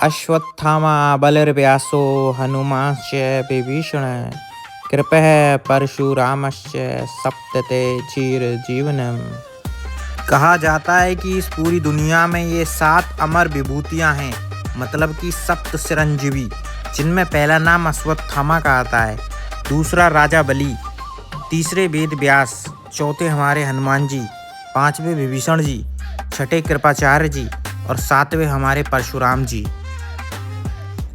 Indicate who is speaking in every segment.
Speaker 1: अश्वत्थामा बलिर्व्यासो हनुमांश्च विभीषण कृपः परशुरामश्च सप्तते चिरजीवनम्। कहा जाता है कि इस पूरी दुनिया में ये 7 अमर विभूतियां हैं, मतलब कि सप्त चिरंजीवी, जिनमें पहला नाम अश्वत्थामा का आता है, दूसरा राजा बलि, तीसरे वेद व्यास, चौथे हमारे हनुमान जी, पांचवें विभीषण जी, छठे कृपाचार्य जी और सातवें हमारे परशुराम जी।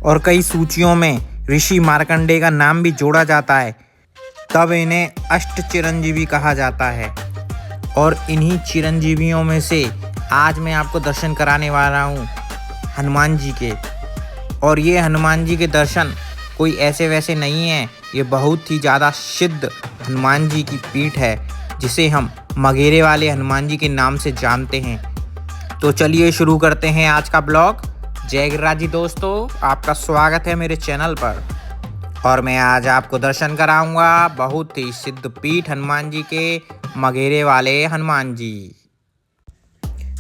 Speaker 1: और कई सूचियों में ऋषि मार्कंडेय का नाम भी जोड़ा जाता है, तब इन्हें अष्ट चिरंजीवी कहा जाता है। और इन्हीं चिरंजीवियों में से आज मैं आपको दर्शन कराने वाला हूँ हनुमान जी के। और ये हनुमान जी के दर्शन कोई ऐसे वैसे नहीं है, ये बहुत ही ज़्यादा सिद्ध हनुमान जी की पीठ है, जिसे हम मघेरे वाले हनुमान जी के नाम से जानते हैं। तो चलिए शुरू करते हैं आज का ब्लॉग। जय गिरिराज जी दोस्तों, आपका स्वागत है मेरे चैनल पर। और मैं आज आपको दर्शन कराऊंगा बहुत ही सिद्ध पीठ हनुमान जी के, मघेरे वाले हनुमान जी।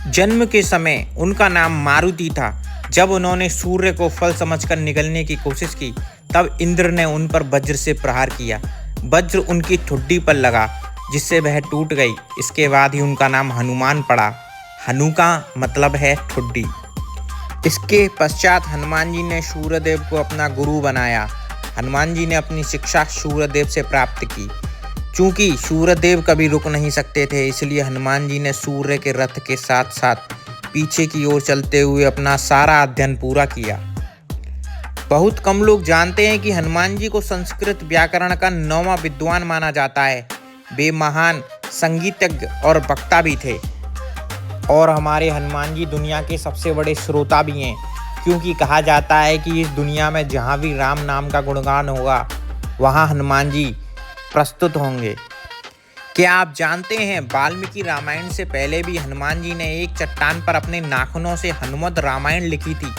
Speaker 1: जन्म के समय उनका नाम मारुति था। जब उन्होंने सूर्य को फल समझकर निगलने की कोशिश की, तब इंद्र ने उन पर वज्र से प्रहार किया। वज्र उनकी ठुड्डी पर लगा, जिससे वह टूट गई। इसके बाद ही उनका नाम हनुमान पड़ा। हनु का मतलब है ठुड्डी। इसके पश्चात हनुमान जी ने सूर्यदेव को अपना गुरु बनाया। हनुमान जी ने अपनी शिक्षा सूर्यदेव से प्राप्त की। चूंकि सूर्यदेव कभी रुक नहीं सकते थे, इसलिए हनुमान जी ने सूर्य के रथ के साथ साथ पीछे की ओर चलते हुए अपना सारा अध्ययन पूरा किया। बहुत कम लोग जानते हैं कि हनुमान जी को संस्कृत व्याकरण का 9वां विद्वान माना जाता है। वे महान संगीतज्ञ और वक्ता भी थे। और हमारे हनुमान जी दुनिया के सबसे बड़े श्रोता भी हैं, क्योंकि कहा जाता है कि इस दुनिया में जहाँ भी राम नाम का गुणगान होगा, वहाँ हनुमान जी प्रस्तुत होंगे। क्या आप जानते हैं, वाल्मीकि रामायण से पहले भी हनुमान जी ने एक चट्टान पर अपने नाखूनों से हनुमत रामायण लिखी थी।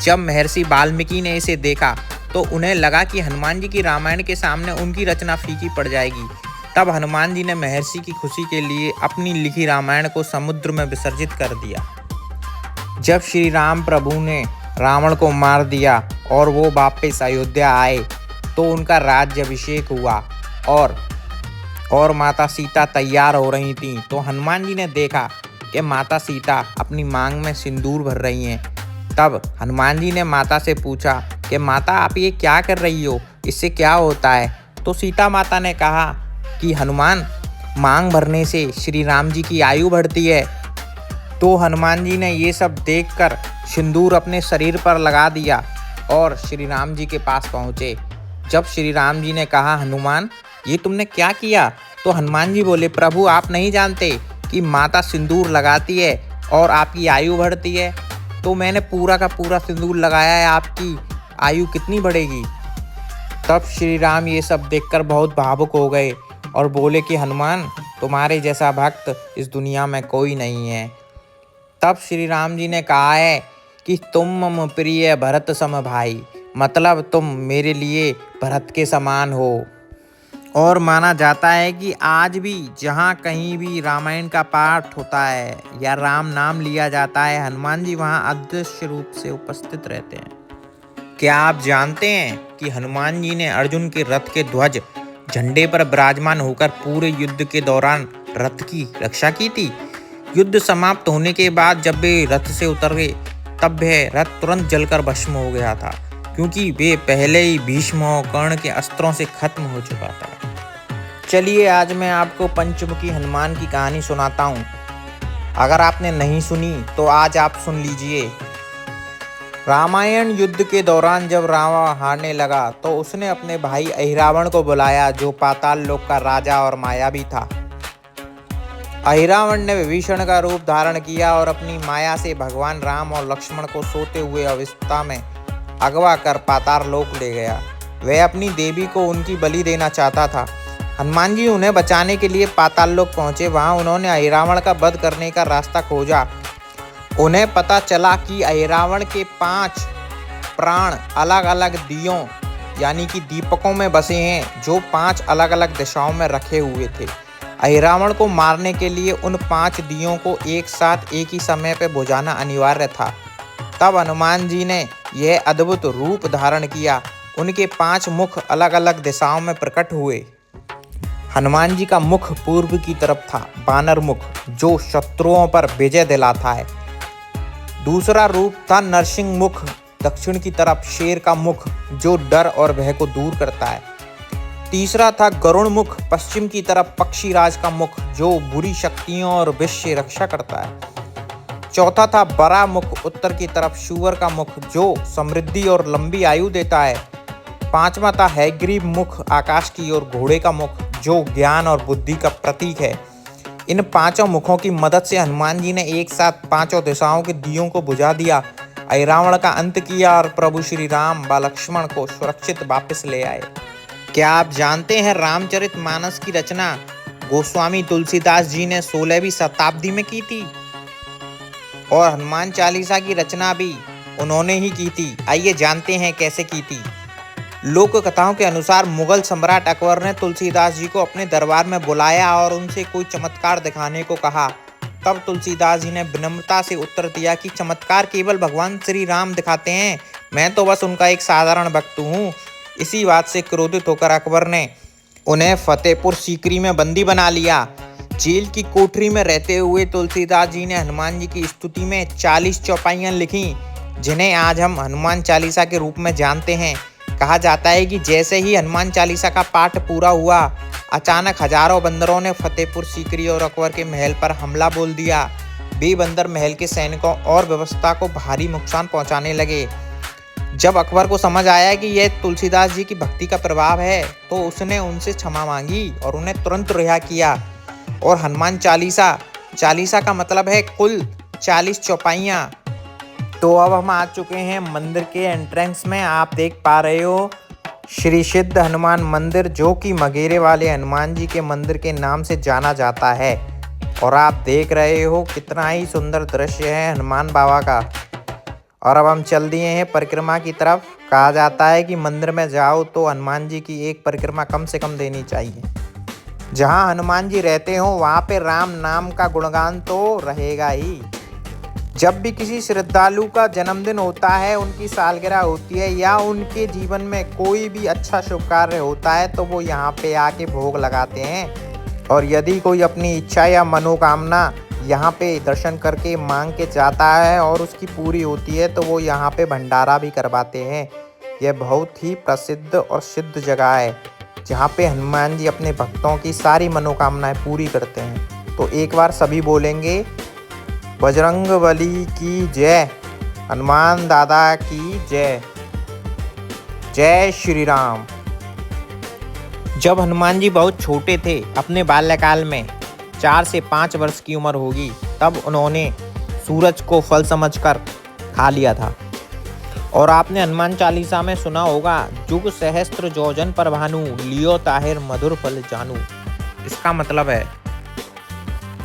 Speaker 1: जब महर्षि वाल्मीकि ने इसे देखा तो उन्हें लगा कि हनुमान जी की रामायण के सामने उनकी रचना फीकी पड़ जाएगी। तब हनुमान जी ने महर्षि की खुशी के लिए अपनी लिखी रामायण को समुद्र में विसर्जित कर दिया। जब श्री राम प्रभु ने रावण को मार दिया और वो वापस अयोध्या आए, तो उनका राज्याभिषेक हुआ और माता सीता तैयार हो रही थीं। तो हनुमान जी ने देखा कि माता सीता अपनी मांग में सिंदूर भर रही हैं। तब हनुमान जी ने माता से पूछा कि माता, आप ये क्या कर रही हो, इससे क्या होता है? तो सीता माता ने कहा कि हनुमान, मांग भरने से श्री राम जी की आयु बढ़ती है। तो हनुमान जी ने ये सब देखकर सिंदूर अपने शरीर पर लगा दिया और श्री राम जी के पास पहुँचे। जब श्री राम जी ने कहा, हनुमान ये तुमने क्या किया? तो हनुमान जी बोले, प्रभु आप नहीं जानते कि माता सिंदूर लगाती है और आपकी आयु बढ़ती है, तो मैंने पूरा का पूरा सिंदूर लगाया है, आपकी आयु कितनी बढ़ेगी। तब श्री राम ये सब देखकर बहुत भावुक हो गए और बोले कि हनुमान, तुम्हारे जैसा भक्त इस दुनिया में कोई नहीं है। तब श्री राम जी ने कहा है कि तुम मम प्रिय भरत सम भाई, मतलब तुम मेरे लिए भरत के समान हो। और माना जाता है कि आज भी जहाँ कहीं भी रामायण का पाठ होता है या राम नाम लिया जाता है, हनुमान जी वहाँ अदृश्य रूप से उपस्थित रहते हैं। क्या आप जानते हैं कि हनुमान जी ने अर्जुन के रथ के ध्वज झंडे पर विराजमान होकर पूरे युद्ध के दौरान रथ की रक्षा की थी? युद्ध समाप्त होने के बाद जब वे रथ से उतर गए, तब वह रथ तुरंत जलकर भस्म हो गया था, क्योंकि वे पहले ही भीष्म और कर्ण के अस्त्रों से खत्म हो चुका था। चलिए आज मैं आपको पंचमुखी हनुमान की कहानी सुनाता हूँ। अगर आपने नहीं सुनी तो आज आप सुन लीजिए। रामायण युद्ध के दौरान जब रावण हारने लगा, तो उसने अपने भाई अहिरावण को बुलाया, जो पाताल लोक का राजा और मायावी था। अहिरावण ने विभीषण का रूप धारण किया और अपनी माया से भगवान राम और लक्ष्मण को सोते हुए अवस्था में अगवा कर पाताल लोक ले गया। वह अपनी देवी को उनकी बलि देना चाहता था। हनुमान जी उन्हें बचाने के लिए पाताल लोक पहुंचे। वहां उन्होंने अहिरावण का वध करने का रास्ता खोजा। उन्हें पता चला कि अहिरावण के 5 प्राण अलग अलग दियों यानी कि दीपकों में बसे हैं, जो 5 अलग अलग दिशाओं में रखे हुए थे। अहिरावण को मारने के लिए उन 5 दियों को एक साथ एक ही समय पर बुझाना अनिवार्य था। तब हनुमान जी ने यह अद्भुत रूप धारण किया। उनके 5 मुख अलग अलग दिशाओं में प्रकट हुए। हनुमान जी का मुख पूर्व की तरफ था, बानर मुख, जो शत्रुओं पर विजय दिलाता है। दूसरा रूप था नरसिंह मुख, दक्षिण की तरफ शेर का मुख, जो डर और भय को दूर करता है। तीसरा था गरुण मुख, पश्चिम की तरफ पक्षीराज का मुख, जो बुरी शक्तियों और विष से रक्षा करता है। चौथा था बरा मुख, उत्तर की तरफ सूअर का मुख, जो समृद्धि और लंबी आयु देता है। पांचवा था हैग्रीव मुख, आकाश की ओर घोड़े का मुख, जो ज्ञान और बुद्धि का प्रतीक है। इन 5 मुखों की मदद से हनुमान जी ने एक साथ 5 दिशाओं के दियों को बुझा दिया, रावण का अंत किया और प्रभु श्री राम व लक्ष्मण को सुरक्षित वापस ले आए। क्या आप जानते हैं रामचरितमानस की रचना गोस्वामी तुलसीदास जी ने 16वीं शताब्दी में की थी और हनुमान चालीसा की रचना भी उन्होंने ही की थी। आइए जानते हैं कैसे की थी। लोक कथाओं के अनुसार मुगल सम्राट अकबर ने तुलसीदास जी को अपने दरबार में बुलाया और उनसे कोई चमत्कार दिखाने को कहा। तब तुलसीदास जी ने विनम्रता से उत्तर दिया कि चमत्कार केवल भगवान श्री राम दिखाते हैं, मैं तो बस उनका एक साधारण भक्त हूँ। इसी बात से क्रोधित होकर अकबर ने उन्हें फतेहपुर सीकरी में बंदी बना लिया। जेल की कोठरी में रहते हुए तुलसीदास जी ने हनुमान जी की स्तुति में 40 चौपाइयाँ लिखी, जिन्हें आज हम हनुमान चालीसा के रूप में जानते हैं। कहा जाता है कि जैसे ही हनुमान चालीसा का पाठ पूरा हुआ, अचानक हजारों बंदरों ने फतेहपुर सीकरी और अकबर के महल पर हमला बोल दिया। वे बंदर महल के सैनिकों और व्यवस्था को भारी नुकसान पहुंचाने लगे। जब अकबर को समझ आया कि यह तुलसीदास जी की भक्ति का प्रभाव है, तो उसने उनसे क्षमा मांगी और उन्हें तुरंत रिहा किया। और हनुमान चालीसा का मतलब है कुल 40 चौपाइयाँ। तो अब हम आ चुके हैं मंदिर के एंट्रेंस में। आप देख पा रहे हो श्री सिद्ध हनुमान मंदिर, जो कि मघेरे वाले हनुमान जी के मंदिर के नाम से जाना जाता है। और आप देख रहे हो कितना ही सुंदर दृश्य है हनुमान बाबा का। और अब हम चल दिए हैं परिक्रमा की तरफ। कहा जाता है कि मंदिर में जाओ तो हनुमान जी की एक परिक्रमा कम से कम देनी चाहिए। जहाँ हनुमान जी रहते हो वहाँ पे राम नाम का गुणगान तो रहेगा ही। जब भी किसी श्रद्धालु का जन्मदिन होता है, उनकी सालगिरह होती है या उनके जीवन में कोई भी अच्छा शुभ कार्य होता है, तो वो यहाँ पे आके भोग लगाते हैं। और यदि कोई अपनी इच्छा या मनोकामना यहाँ पे दर्शन करके मांग के जाता है और उसकी पूरी होती है, तो वो यहाँ पे भंडारा भी करवाते हैं। यह बहुत ही प्रसिद्ध और सिद्ध जगह है, जहाँ पे हनुमान जी अपने भक्तों की सारी मनोकामनाएं पूरी करते हैं। तो एक बार सभी बोलेंगे, बजरंगबली की जय, हनुमान दादा की जय, जय श्री राम। जब हनुमान जी बहुत छोटे थे, अपने बाल्यकाल में 4 से 5 वर्ष की उम्र होगी, तब उन्होंने सूरज को फल समझकर खा लिया था। और आपने हनुमान चालीसा में सुना होगा, जुग सहस्त्र जोजन पर भानु, लियो ताहिर मधुर फल जानू। इसका मतलब है,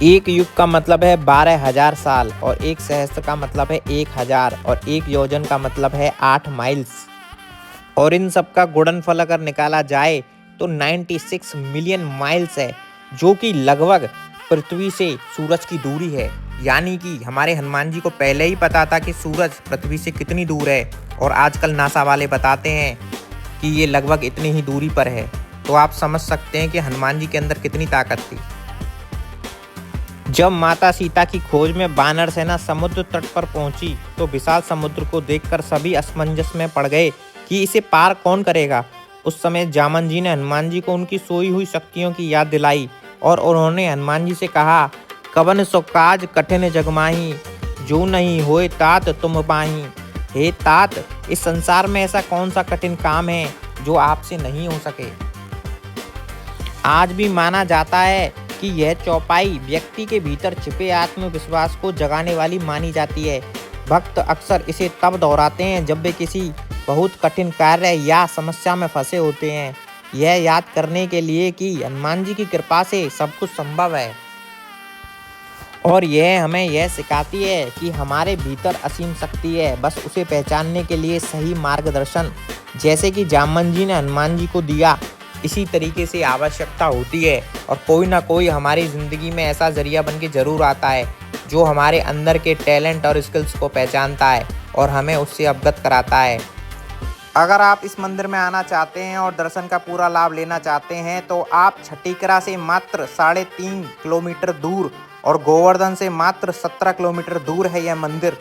Speaker 1: एक युग का मतलब है 12,000 साल, और एक सहस्त्र का मतलब है 1,000, और एक योजन का मतलब है 8 माइल्स। और इन सब का गुणनफल अगर निकाला जाए तो 96 मिलियन माइल्स है, जो कि लगभग पृथ्वी से सूरज की दूरी है। यानी कि हमारे हनुमान जी को पहले ही पता था कि सूरज पृथ्वी से कितनी दूर है, और आजकल नासा वाले बताते हैं कि ये लगभग इतनी ही दूरी पर है। तो आप समझ सकते हैं कि हनुमान जी के अंदर कितनी ताकत थी। जब माता सीता की खोज में वानर सेना समुद्र तट पर पहुंची, तो विशाल समुद्र को देखकर सभी असमंजस में पड़ गए कि इसे पार कौन करेगा। उस समय जामन जी ने हनुमान जी को उनकी सोई हुई शक्तियों की याद दिलाई, और उन्होंने हनुमान जी से कहा, कवन सो काज कठिन जगमाही, जो नहीं होए तात तुम पाही। हे तात, इस संसार में ऐसा कौन सा कठिन काम है जो आपसे नहीं हो सके। आज भी माना जाता है कि यह चौपाई व्यक्ति के भीतर छिपे आत्मविश्वास को जगाने वाली मानी जाती है। भक्त अक्सर इसे तब दोहराते हैं जब वे किसी बहुत कठिन कार्य या समस्या में फंसे होते हैं, यह याद करने के लिए कि हनुमान जी की कृपा से सब कुछ संभव है। और यह हमें यह सिखाती है कि हमारे भीतर असीम शक्ति है, बस उसे पहचानने के लिए सही मार्गदर्शन, जैसे कि जामन जी ने हनुमान जी को दिया, इसी तरीके से आवश्यकता होती है। और कोई ना कोई हमारी ज़िंदगी में ऐसा जरिया बन के ज़रूर आता है, जो हमारे अंदर के टैलेंट और स्किल्स को पहचानता है और हमें उससे अवगत कराता है। अगर आप इस मंदिर में आना चाहते हैं और दर्शन का पूरा लाभ लेना चाहते हैं तो आप छठीकरा से मात्र 3.5 किलोमीटर दूर और गोवर्धन से मात्र 17 किलोमीटर दूर है यह मंदिर।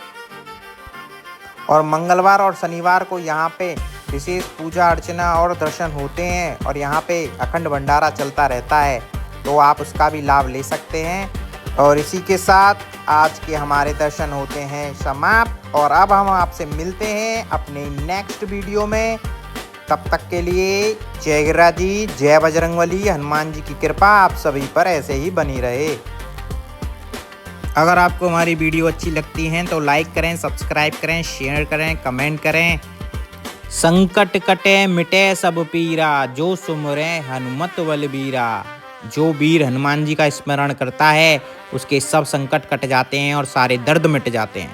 Speaker 1: और मंगलवार और शनिवार को यहाँ पे विशेष पूजा अर्चना और दर्शन होते हैं और यहाँ पे अखंड भंडारा चलता रहता है, तो आप उसका भी लाभ ले सकते हैं। और इसी के साथ आज के हमारे दर्शन होते हैं समाप्त और अब हम आपसे मिलते हैं अपने नेक्स्ट वीडियो में। तब तक के लिए जय गिरिराज जी, जय बजरंगबली, हनुमान जी की कृपा आप सभी पर ऐसे ही बनी रहे। अगर आपको हमारी वीडियो अच्छी लगती है तो लाइक करें, सब्सक्राइब करें, शेयर करें, कमेंट करें। संकट कटे मिटे सब पीरा, जो सुमरे हनुमत बलबीरा। जो वीर हनुमान जी का स्मरण करता है उसके सब संकट कट जाते हैं और सारे दर्द मिट जाते हैं।